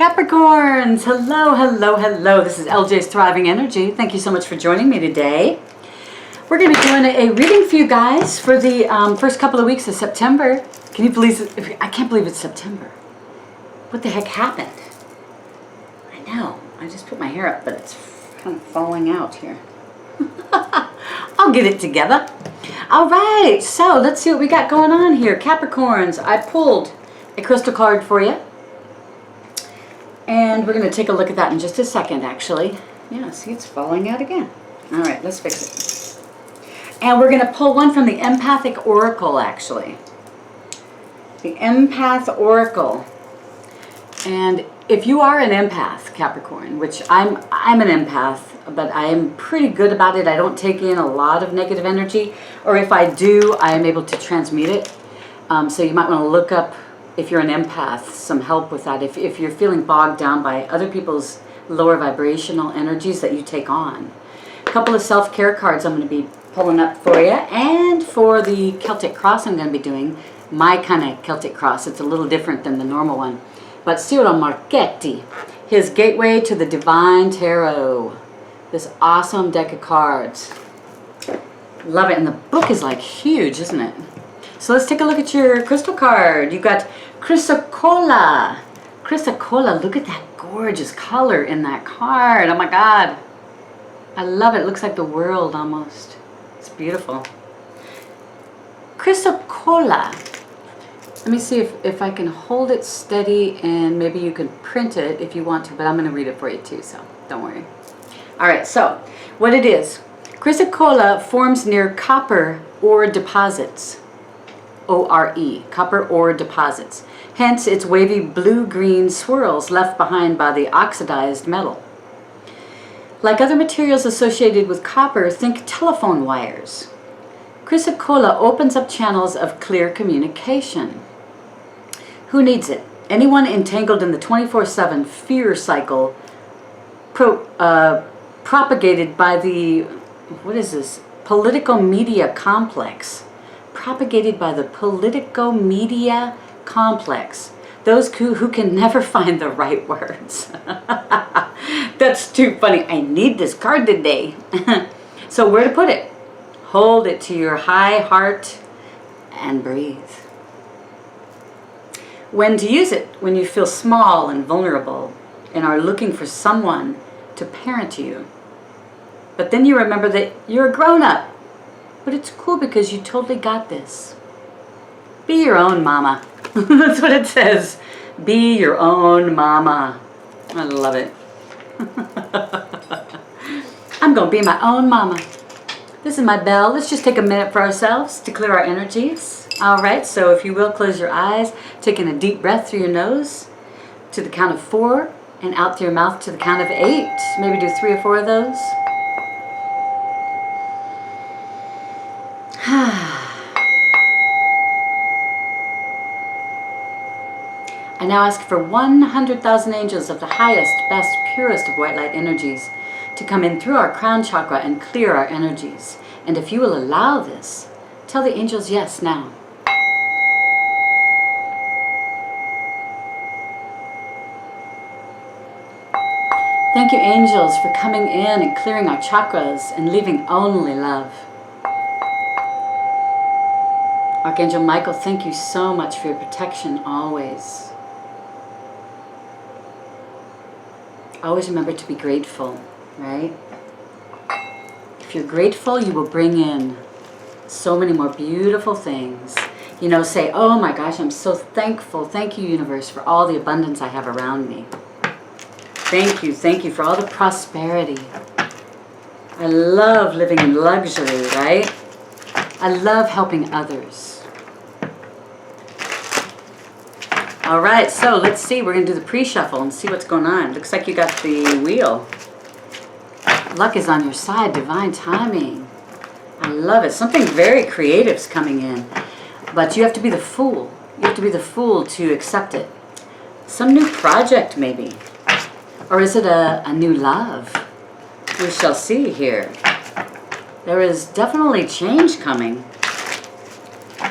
Capricorns, hello, hello, hello. This is LJ's Thriving Energy. Thank you so much for joining me today. We're going to be doing a reading for you guys for the first couple of weeks of September. Can you believe it? I can't believe it's September. What the heck happened? I know. I just put my hair up, but it's kind of falling out here. I'll get it together. All right, so let's see what we got going on here. Capricorns, I pulled a crystal card for you. And we're going to take a look at that in just a second, actually. Yeah, see, it's falling out again. All right, let's fix it. And we're going to pull one from the Empathic Oracle, actually. The Empath Oracle. And if you are an empath, Capricorn, which I'm an empath, but I am pretty good about it. I don't take in a lot of negative energy. Or if I do, I am able to transmute it. So you might want to look up, if you're an empath, some help with that. If you're feeling bogged down by other people's lower vibrational energies that you take on. A couple of self-care cards I'm going to be pulling up for you. And for the Celtic Cross I'm going to be doing, my kind of Celtic Cross. It's a little different than the normal one. But Ciro Marchetti, his Gateway to the Divine Tarot. This awesome deck of cards. Love it. And the book is like huge, isn't it? So let's take a look at your crystal card. You've got Chrysocolla. Chrysocolla, look at that gorgeous color in that card. Oh my God. I love it. It looks like the world almost. It's beautiful. Chrysocolla. Let me see if I can hold it steady and maybe you can print it if you want to, but I'm going to read it for you too, so don't worry. All right, so what it is. Chrysocolla forms near copper ore deposits. O-R-E, copper ore deposits. Hence its wavy blue-green swirls left behind by the oxidized metal. Like other materials associated with copper, think telephone wires. Chrysocolla opens up channels of clear communication. Who needs it? Anyone entangled in the 24/7 fear cycle propagated by the, what is this, political media complex. Propagated by the political media complex. Those who can never find the right words. That's too funny. I need this card today. So where to put it? Hold it to your high heart and breathe. When to use it? When you feel small and vulnerable and are looking for someone to parent you. But then you remember that you're a grown-up. But it's cool because you totally got this. Be your own mama. That's what it says. Be your own mama. I love it. I'm going to be my own mama. This is my bell. Let's just take a minute for ourselves to clear our energies. All right, so if you will, close your eyes, taking a deep breath through your nose to the count of 4 and out through your mouth to the count of 8. Maybe do 3 or 4 of those. I now ask for 100,000 angels of the highest, best, purest of white light energies to come in through our crown chakra and clear our energies. And if you will allow this, tell the angels yes now. Thank you, angels, for coming in and clearing our chakras and leaving only love. Archangel Michael, thank you so much for your protection always. Always remember to be grateful, right? If you're grateful, you will bring in so many more beautiful things. You know, say, oh my gosh, I'm so thankful. Thank you, universe, for all the abundance I have around me. Thank you for all the prosperity. I love living in luxury, right? I love helping others. All right, so let's see. We're going to do the pre-shuffle and see what's going on. Looks like you got the wheel. Luck is on your side. Divine timing. I love it. Something very creative's coming in. But you have to be the fool. You have to be the fool to accept it. Some new project, maybe. Or is it a new love? We shall see here. There is definitely change coming.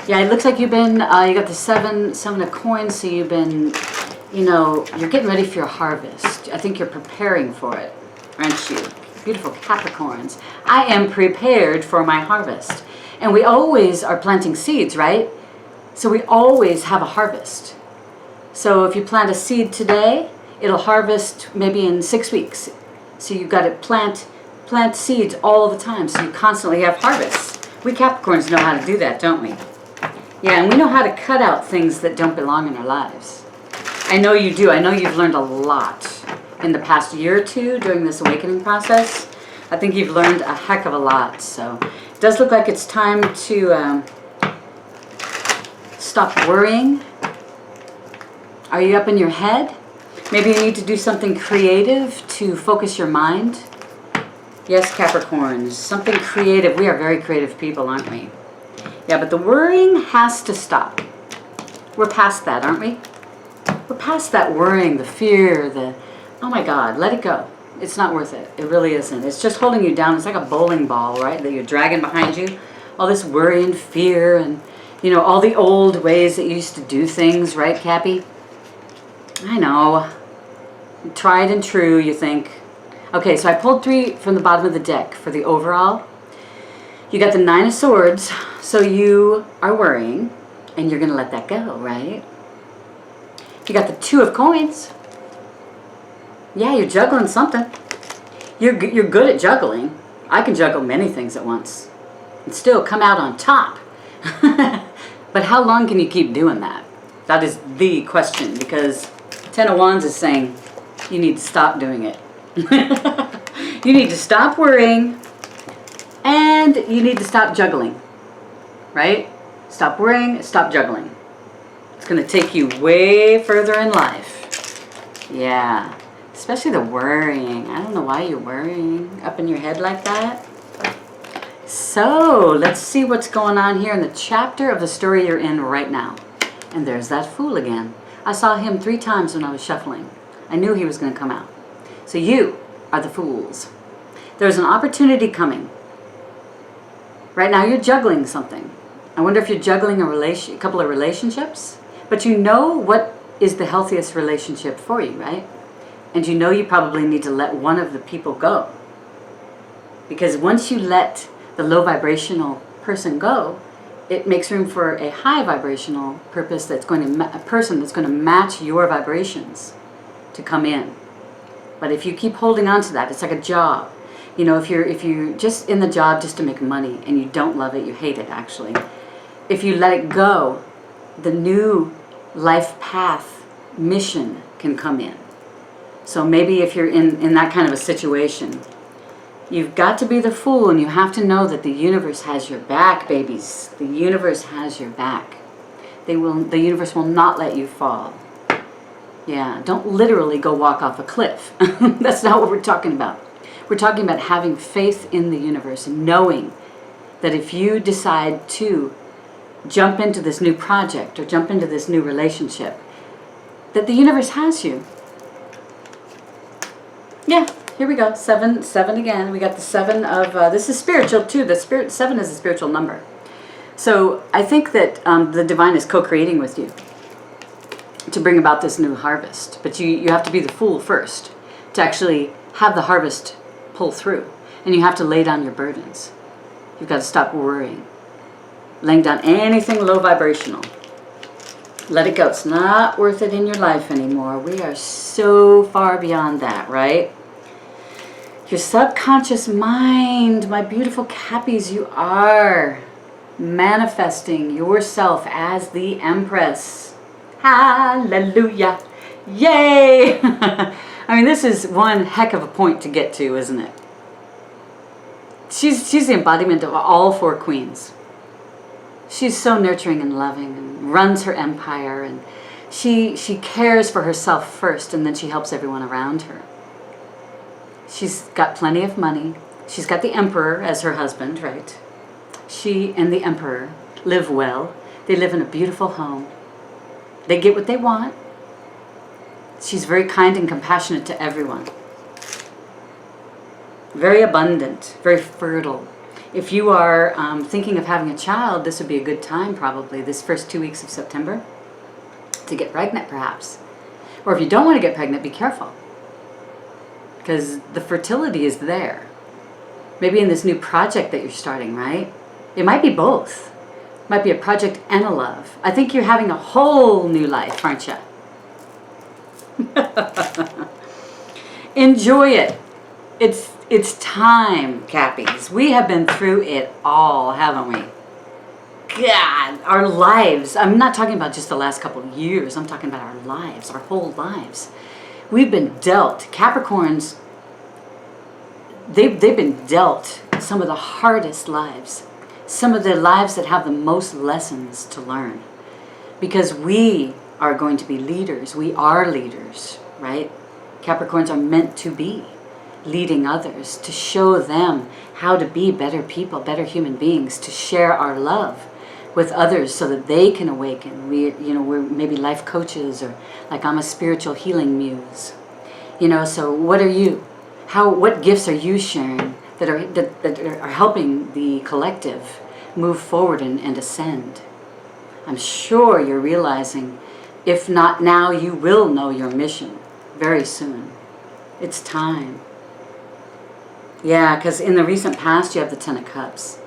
Yeah, it looks like you've been, you got the seven of coins, so you've been you know, you're getting ready for your harvest. I think you're preparing for it, aren't you? Beautiful Capricorns. I am prepared for my harvest. And we always are planting seeds, right? So we always have a harvest. So if you plant a seed today, it'll harvest maybe in 6 weeks. So you've got to plant seeds all the time, so you constantly have harvests. We Capricorns know how to do that, don't we? Yeah, and we know how to cut out things that don't belong in our lives. I know you do. I know you've learned a lot in the past year or two during this awakening process. I think you've learned a heck of a lot. So it does look like it's time to stop worrying. Are you up in your head? Maybe you need to do something creative to focus your mind. Yes, Capricorns, something creative. We are very creative people, aren't we? Yeah, but the worrying has to stop. We're past that, aren't we? We're past that worrying, the fear, the, oh my God, let it go. It's not worth it. It really isn't. It's just holding you down. It's like a bowling ball, right, that you're dragging behind you. All this worry and fear and, you know, all the old ways that you used to do things, right, Cappy? I know. Tried and true, you think. Okay, so I pulled 3 from the bottom of the deck for the overall. You got the 9 of Swords, so you are worrying, and you're going to let that go, right? You got the 2 of Coins. Yeah, you're juggling something. You're good at juggling. I can juggle many things at once and still come out on top. But how long can you keep doing that? That is the question, because 10 of Wands is saying you need to stop doing it. You need to stop worrying, and you need to stop juggling, right? Stop worrying, stop juggling. It's going to take you way further in life. Yeah, especially the worrying. I don't know why you're worrying up in your head like that. So let's see what's going on here in the chapter of the story you're in right now. And there's that Fool again. I saw him 3 times when I was shuffling. I knew he was going to come out. So you are the Fools. There's an opportunity coming. Right now you're juggling something. I wonder if you're juggling a couple of relationships. But you know what is the healthiest relationship for you, right? And you know you probably need to let one of the people go. Because once you let the low vibrational person go, it makes room for a high vibrational person that's going to match your vibrations to come in. But if you keep holding on to that, it's like a job. You know, if you're just in the job just to make money and you don't love it, you hate it actually. If you let it go, the new life path mission can come in. So maybe if you're in that kind of a situation, you've got to be the Fool, and you have to know that the universe has your back, babies. The universe has your back. The universe will not let you fall. Yeah, don't literally go walk off a cliff. That's not what we're talking about. We're talking about having faith in the universe and knowing that if you decide to jump into this new project or jump into this new relationship, that the universe has you. Yeah, here we go. 7 again. We got the 7 of, this is spiritual too. 7 is a spiritual number. So I think that the divine is co-creating with you to bring about this new harvest. But you have to be the Fool first to actually have the harvest pull through. And you have to lay down your burdens. You've got to stop worrying. Laying down anything low vibrational. Let it go. It's not worth it in your life anymore. We are so far beyond that, right? Your subconscious mind, my beautiful Cappies, you are manifesting yourself as the Empress. Hallelujah. Yay! I mean, this is one heck of a point to get to, isn't it? She's the embodiment of all 4 queens. She's so nurturing and loving and runs her empire, and she cares for herself first, and then she helps everyone around her. She's got plenty of money. She's got the Emperor as her husband, right? She and the Emperor live well. They live in a beautiful home. They get what they want. She's very kind and compassionate to everyone. Very abundant, very fertile. If you are thinking of having a child, this would be a good time probably, this first 2 weeks of September, to get pregnant perhaps. Or if you don't want to get pregnant, be careful. Because the fertility is there. Maybe in this new project that you're starting, right? It might be both. It might be a project and a love. I think you're having a whole new life, aren't you? Enjoy it. It's time, Cappies. We have been through it all, haven't we? God, our lives. I'm not talking about just the last couple of years. I'm talking about our lives, our whole lives. We've been dealt. Capricorns, they've been dealt some of the hardest lives. Some of the lives that have the most lessons to learn. Because we are going to be leaders. We are leaders, right? Capricorns are meant to be leading others, to show them how to be better people, better human beings, to share our love with others so that they can awaken. We're maybe life coaches, or like I'm a spiritual healing muse. So what are you? What gifts are you sharing that are helping the collective move forward and ascend? I'm sure you're realizing, if not now, you will know your mission very soon. It's time. Yeah, because in the recent past, you have the Ten of Cups.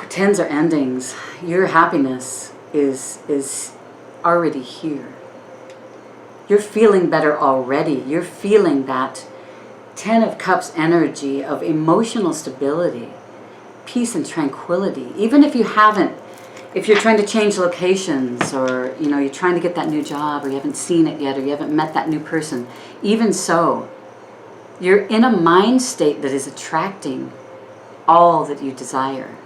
Tens are endings. Your happiness is already here. You're feeling better already. You're feeling that Ten of Cups energy of emotional stability, peace and tranquility. Even if you haven't, if you're trying to change locations, or you're trying to get that new job, or you haven't seen it yet, or you haven't met that new person, even so, you're in a mind state that is attracting all that you desire.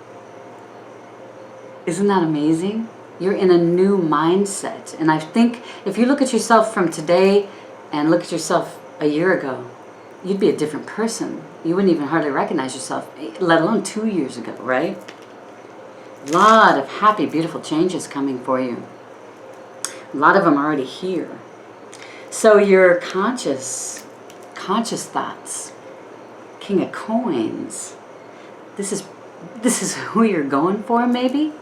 Isn't that amazing? You're in a new mindset. And I think if you look at yourself from today and look at yourself a year ago, you'd be a different person. You wouldn't even hardly recognize yourself, let alone 2 years ago, right? A lot of happy, beautiful changes coming for you. A lot of them are already here. So your conscious thoughts, King of Coins, this is who you're going for, maybe?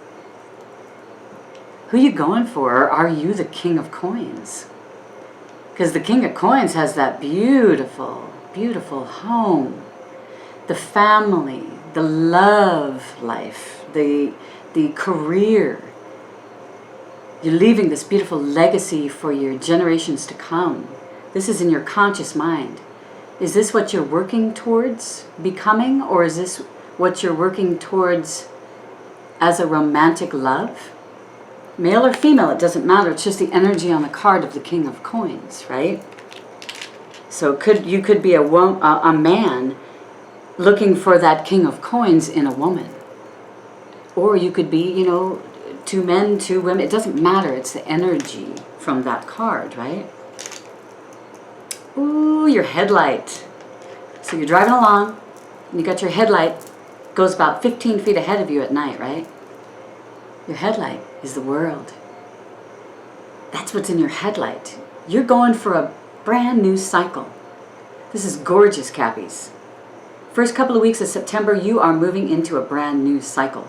Who you going for? Or are you the King of Coins? Because the King of Coins has that beautiful, beautiful home, the family, the love life, the career. You're leaving this beautiful legacy for your generations to come. This is in your conscious mind. Is this what you're working towards becoming, or is this what you're working towards as a romantic love? Male or female, it doesn't matter. It's just the energy on the card of the King of Coins, right? So you could be a man looking for that King of Coins in a woman. Or you could be, 2 men, 2 women. It doesn't matter. It's the energy from that card, right? Ooh, your headlight. So you're driving along, and you got your headlight, goes about 15 feet ahead of you at night, right? Your headlight is the world. That's what's in your headlight. You're going for a brand new cycle. This is gorgeous, Cappies. First couple of weeks of September, you are moving into a brand new cycle.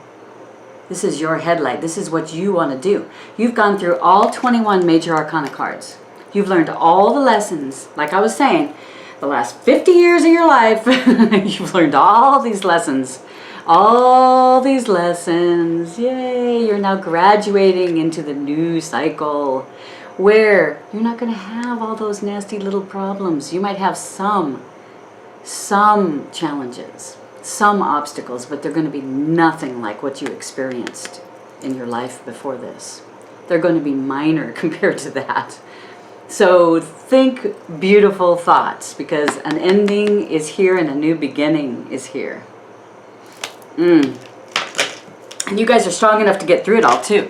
This is your headlight. This is what you want to do. You've gone through all 21 major arcana cards. You've learned all the lessons. Like I was saying, the last 50 years of your life, you've learned all these lessons. All these lessons. Yay, you're now graduating into the new cycle where you're not going to have all those nasty little problems. You might have some challenges, some obstacles, but they're going to be nothing like what you experienced in your life before this. They're going to be minor compared to that. So think beautiful thoughts, because an ending is here and a new beginning is here. And you guys are strong enough to get through it all too.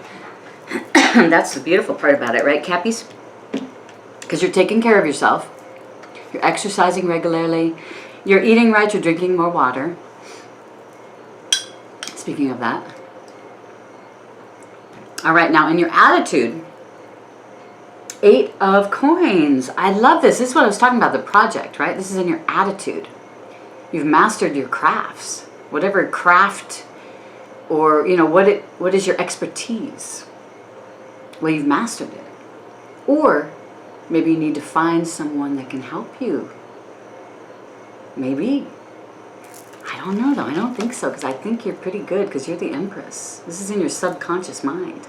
That's the beautiful part about it, right, Cappies? Because you're taking care of yourself. You're exercising regularly. You're eating right. You're drinking more water. Speaking of that. All right, now in your attitude, 8 of Coins. I love this. This is what I was talking about, the project, right? This is in your attitude. You've mastered your crafts. Whatever craft, or what is your expertise? Well, you've mastered it. Or Maybe you need to find someone that can help you. Maybe. I don't know though. I don't think so, because I think you're pretty good, because you're the Empress. This is in your subconscious mind.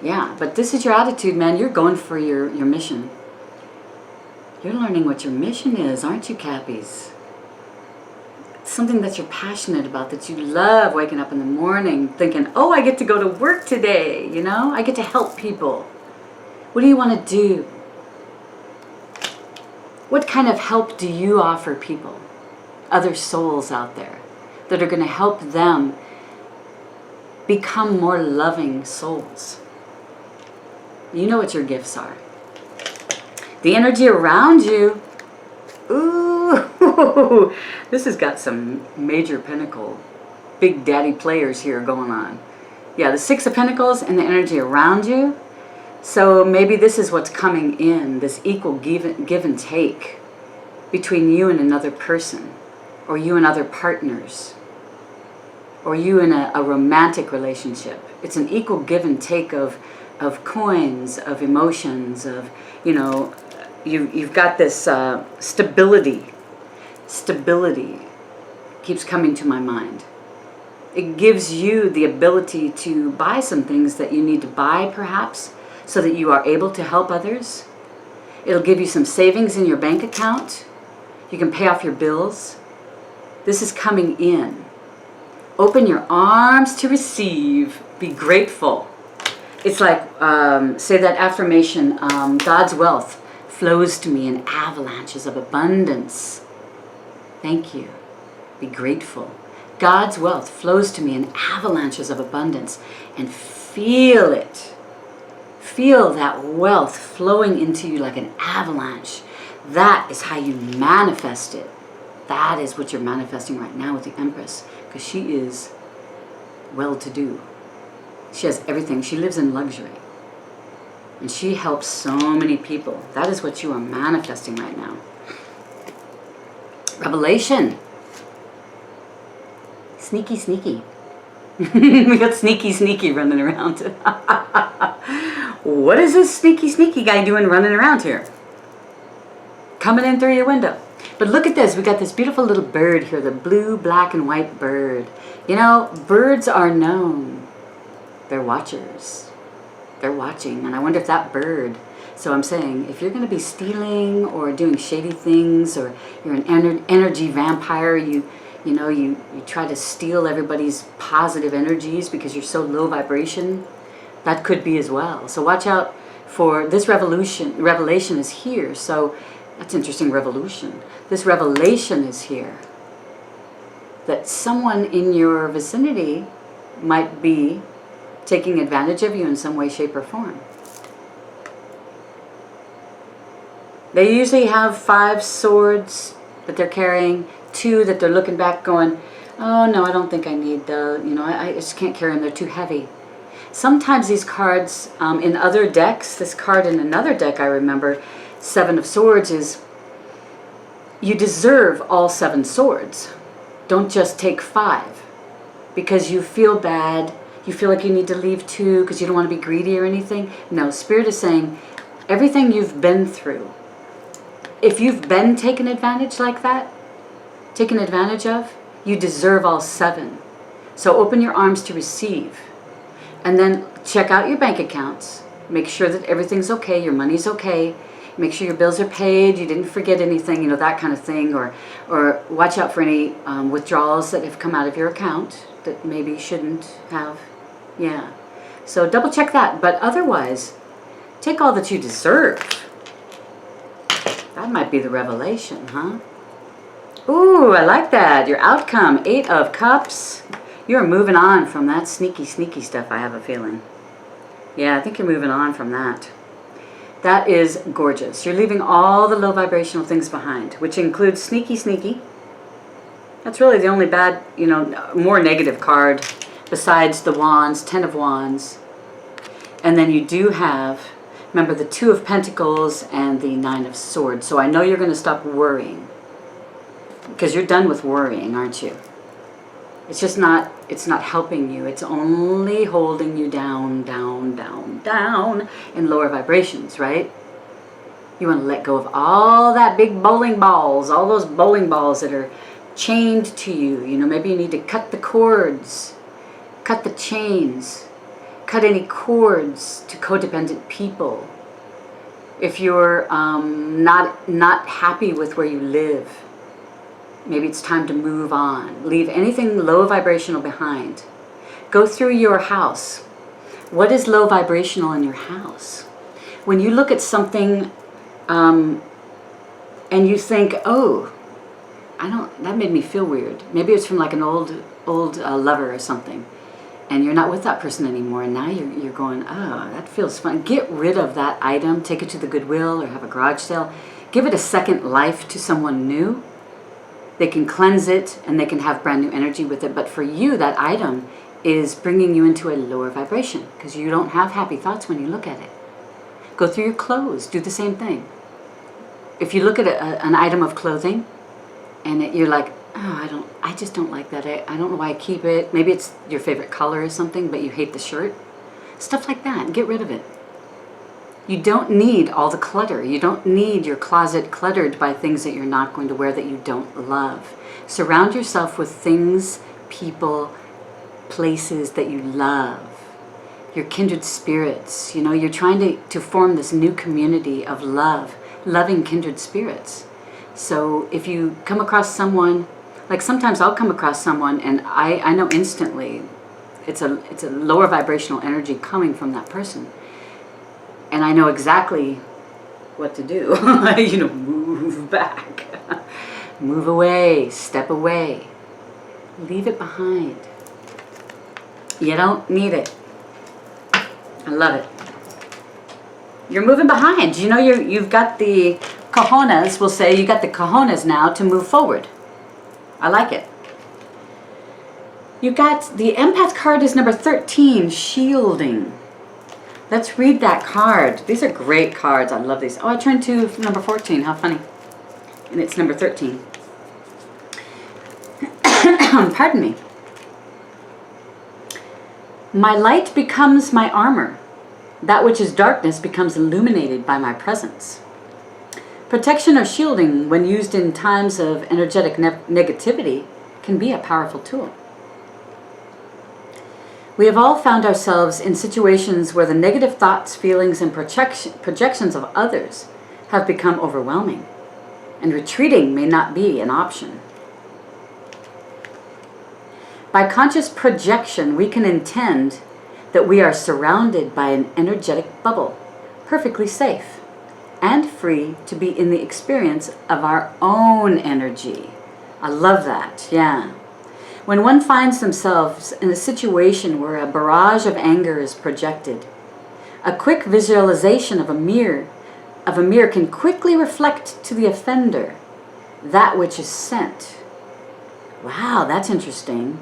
Yeah, but this is your attitude, man. You're going for your mission. You're learning what your mission is, aren't you, Cappies? It's something that you're passionate about, that you love, waking up in the morning thinking, oh, I get to go to work today, you know? I get to help people. What do you want to do? What kind of help do you offer people? Other souls out there that are going to help them become more loving souls. You know what your gifts are. The energy around you, ooh, this has got some major pentacle, big daddy players here going on. Yeah, the Six of Pentacles and the energy around you. So maybe this is what's coming in, this equal give and take between you and another person, or you and other partners, or you in a romantic relationship. It's an equal give and take of coins, of emotions, of, you know, you've got this stability. Stability keeps coming to my mind. It gives you the ability to buy some things that you need to buy, perhaps, so that you are able to help others. It'll give you some savings in your bank account. You can pay off your bills. This is coming in. Open your arms to receive. Be grateful. It's like, say that affirmation, God's wealth flows to me in avalanches of abundance. Thank you. Be grateful. God's wealth flows to me in avalanches of abundance, and feel it. Feel that wealth flowing into you like an avalanche. That is how you manifest it. That is what you're manifesting right now with the Empress, because she is well-to-do. She has everything. She lives in luxury. And she helps so many people. That is what you are manifesting right now. Revelation. Sneaky, sneaky. We got sneaky, sneaky running around. What is this sneaky, sneaky guy doing running around here? Coming in through your window. But look at this. We got this beautiful little bird here. The blue, black, and white bird. You know, birds are known. They're watchers. They're watching. And I wonder if that bird... So I'm saying, if you're going to be stealing or doing shady things, or you're an energy vampire, you try to steal everybody's positive energies because you're so low vibration, that could be as well. So watch out for this revelation. Revelation is here. So that's interesting, revolution. This revelation is here. That someone in your vicinity might be taking advantage of you in some way, shape, or form. They usually have 5 swords that they're carrying, 2 that they're looking back going, oh no, I don't think I need the, I just can't carry them, they're too heavy. Sometimes these cards in other decks, this card in another deck I remember, 7 of Swords, is you deserve all 7 swords. Don't just take 5 because you feel bad. You feel like you need to leave 2 because you don't want to be greedy or anything. No, Spirit is saying everything you've been through, if you've been taken advantage like that, taken advantage of, you deserve all 7. So open your arms to receive. And then check out your bank accounts. Make sure that everything's okay, your money's okay. Make sure your bills are paid, you didn't forget anything, that kind of thing. Or watch out for any withdrawals that have come out of your account that maybe shouldn't have. Yeah. So double check that. But otherwise, take all that you deserve. That might be the revelation, huh? Ooh, I like that. Your outcome, 8 of Cups. You're moving on from that sneaky, sneaky stuff, I have a feeling. Yeah, I think you're moving on from that. That is gorgeous. You're leaving all the low vibrational things behind, which includes sneaky, sneaky. That's really the only bad, more negative card besides the Wands, 10 of Wands. And then you do have, remember, the 2 of Pentacles and the 9 of Swords. So I know you're going to stop worrying. Because you're done with worrying, aren't you? It's just not, it's not helping you. It's only holding you down, down, down, down in lower vibrations, right? You want to let go of all that big bowling balls, all those bowling balls that are chained to you. You know, maybe you need to cut the cords, cut the chains, cut any cords to codependent people. If you're not happy with where you live, maybe it's time to move on. Leave anything low vibrational behind. Go through your house. What is low vibrational in your house? When you look at something and you think, oh, that made me feel weird. Maybe it's from like an old lover or something. And you're not with that person anymore, and now you're going, oh, that feels fun. Get rid of that item, take it to the Goodwill or have a garage sale. Give it a second life to someone new. They can cleanse it, and they can have brand new energy with it. But for you, that item is bringing you into a lower vibration because you don't have happy thoughts when you look at it. Go through your clothes, do the same thing. If you look at an item of clothing, and you're like, oh, I just don't like that. I don't know why I keep it. Maybe it's your favorite color or something, but you hate the shirt. Stuff like that. Get rid of it. You don't need all the clutter. You don't need your closet cluttered by things that you're not going to wear that you don't love. Surround yourself with things, people, places that you love. Your kindred spirits. You know, you're trying to form this new community of love, loving kindred spirits. So if you come across someone, like sometimes I'll come across someone and I know instantly it's a lower vibrational energy coming from that person. And I know exactly what to do. You know, move back. Move away, step away. Leave it behind. You don't need it. I love it. You're moving behind. You know, you've got the cojones, we'll say, you got the cojones now to move forward. I like it. You got the empath card is number 13, shielding. Let's read that card. These are great cards. I love these. Oh, I turned to number 14. How funny. And it's number 13. Pardon me. My light becomes my armor. That which is darkness becomes illuminated by my presence. Protection or shielding, when used in times of energetic negativity, can be a powerful tool. We have all found ourselves in situations where the negative thoughts, feelings, and projections of others have become overwhelming, and retreating may not be an option. By conscious projection, we can intend that we are surrounded by an energetic bubble, perfectly safe and free to be in the experience of our own energy. I love that, yeah. When one finds themselves in a situation where a barrage of anger is projected, a quick visualization of a mirror can quickly reflect to the offender that which is sent. Wow, that's interesting.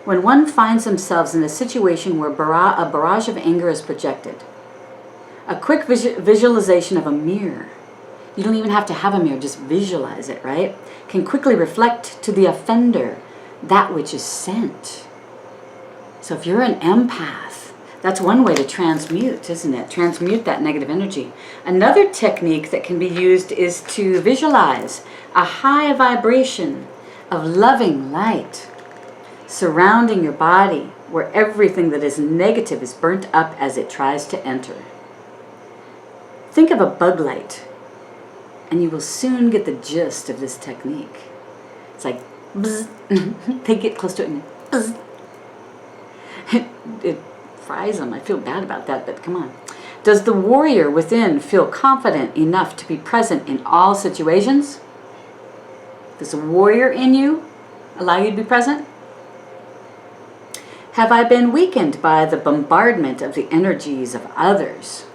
When one finds themselves in a situation where a barrage of anger is projected, a quick visualization of a mirror, you don't even have to have a mirror, just visualize it, right? Can quickly reflect to the offender that which is sent. So if you're an empath, that's one way to transmute, isn't it? Transmute that negative energy. Another technique that can be used is to visualize a high vibration of loving light surrounding your body, where everything that is negative is burnt up as it tries to enter. Think of a bug light, and you will soon get the gist of this technique. It's like, bzz. They get close to it and bzz. It fries them. I feel bad about that, but come on. Does the warrior within feel confident enough to be present in all situations? Does the warrior in you allow you to be present? Have I been weakened by the bombardment of the energies of others?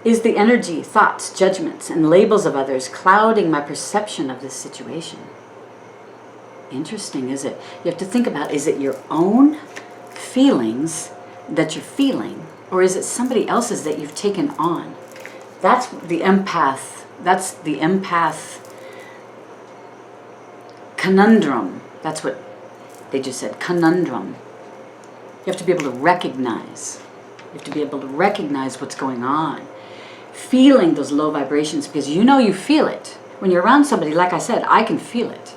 Is the energy, thoughts, judgments, and labels of others clouding my perception of this situation? Interesting, is it? You have to think about, is it your own feelings that you're feeling, or is it somebody else's that you've taken on? That's the empath. That's the empath conundrum. That's what they just said, conundrum. You have to be able to recognize. You have to be able to recognize what's going on. feeling those low vibrations, because you know you feel it. When you're around somebody, like I said, I can feel it.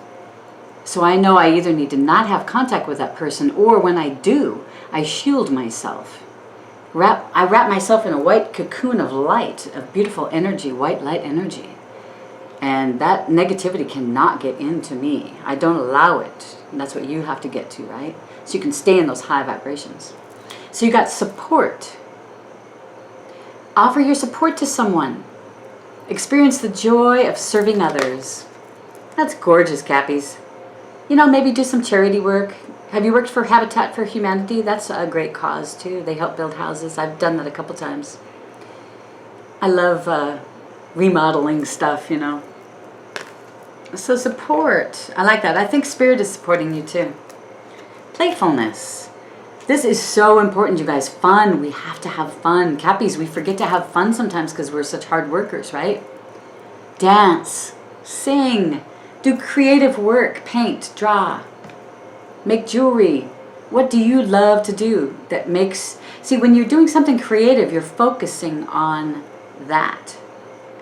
So I know I either need to not have contact with that person, or when I do, I shield myself. I wrap myself in a white cocoon of light, of beautiful energy, white light energy. And that negativity cannot get into me. I don't allow it. And that's what you have to get to, right? So you can stay in those high vibrations. So you got support. Offer your support to someone. Experience the joy of serving others. That's gorgeous, Cappies. You know, maybe do some charity work. Have you worked for Habitat for Humanity? That's a great cause, too. They help build houses. I've done that a couple times. I love remodeling stuff, you know. So support. I like that. I think Spirit is supporting you, too. Playfulness. This is so important, you guys. Fun. We have to have fun. Cappies, we forget to have fun sometimes because we're such hard workers, right? Dance. Sing. Do creative work. Paint. Draw. Make jewelry. What do you love to do that makes... See, when you're doing something creative, you're focusing on that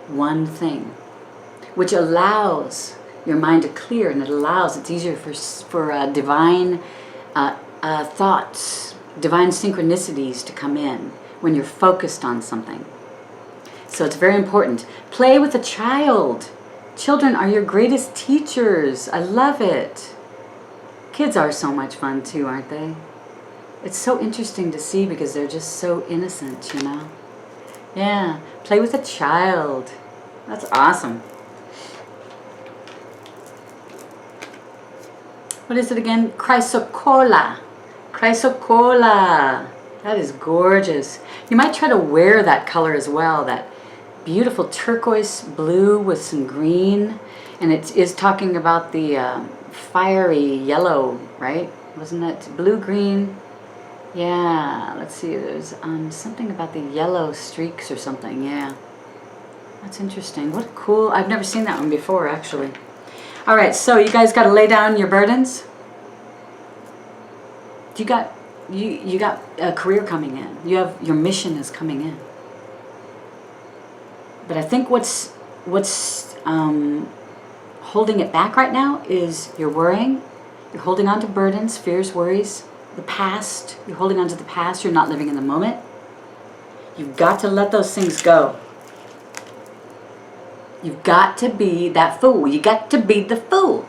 one thing, which allows your mind to clear, and it's easier for divine thoughts, divine synchronicities to come in when you're focused on something. So it's very important. Play with a child. Children are your greatest teachers. I love it. Kids are so much fun too, aren't they? It's so interesting to see because they're just so innocent, you know? Yeah, play with a child. That's awesome. What is it again? Chrysocolla. Chrysocolla. That is gorgeous. You might try to wear that color as well, that beautiful turquoise blue with some green. And it is talking about the fiery yellow, right? Wasn't that blue, green? Yeah, let's see. There's something about the yellow streaks or something. Yeah. That's interesting. What cool. I've never seen that one before, actually. All right, so you guys got to lay down your burdens. You got a career coming in. Your mission is coming in. But I think what's holding it back right now is you're worrying. You're holding on to burdens, fears, worries, the past. You're holding on to the past. You're not living in the moment. You've got to let those things go. You've got to be that fool. You got to be the fool.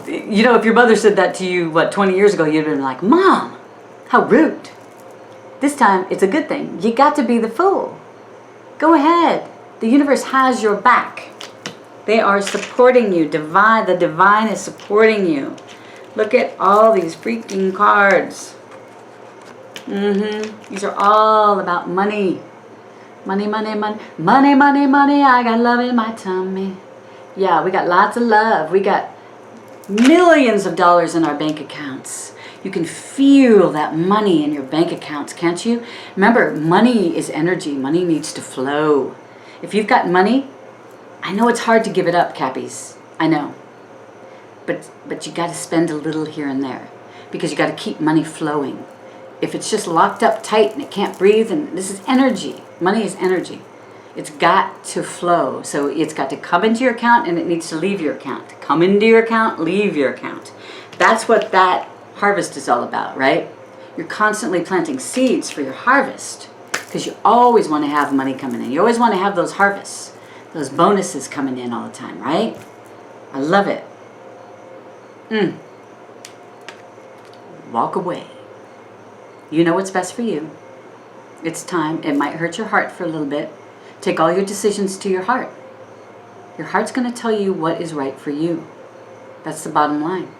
You know, if your mother said that to you, 20 years ago, you'd have been like, Mom, how rude. This time, it's a good thing. You got to be the fool. Go ahead. The universe has your back. They are supporting you. The divine is supporting you. Look at all these freaking cards. These are all about money. Money, money, money. Money, money, money. I got love in my tummy. Yeah, we got lots of love. We got millions of dollars in our bank accounts. You can feel that money in your bank accounts, can't you? Remember, money is energy. Money needs to flow. If you've got money, I know it's hard to give it up, Cappies. I know. But you got to spend a little here and there because you got to keep money flowing. If it's just locked up tight and it can't breathe, and this is energy. Money is energy. It's got to flow. So it's got to come into your account and it needs to leave your account. Come into your account, leave your account. That's what that harvest is all about, right? You're constantly planting seeds for your harvest because you always want to have money coming in. You always want to have those harvests, those bonuses coming in all the time, right? I love it. Walk away. You know what's best for you. It's time. It might hurt your heart for a little bit. Take all your decisions to your heart. Your heart's going to tell you what is right for you. That's the bottom line.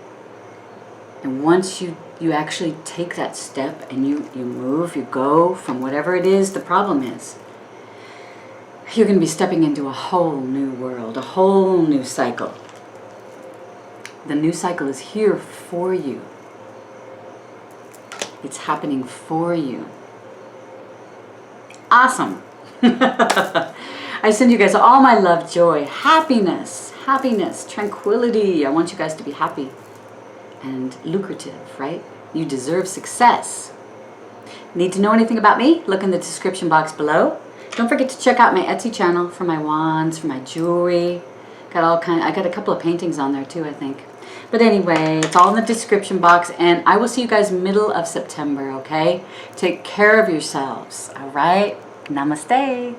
And once you actually take that step and you move, you go from whatever it is the problem is, you're going to be stepping into a whole new world, a whole new cycle. The new cycle is here for you. It's happening for you. Awesome. I send you guys all my love, joy, happiness, tranquility. I want you guys to be happy and lucrative, right? You deserve success. Need to know anything about me? Look in the description box below. Don't forget to check out my Etsy channel for my wands, for my jewelry. I got a couple of paintings on there too, I think. But anyway, it's all in the description box, and I will see you guys middle of September, okay? Take care of yourselves, all right? Namaste.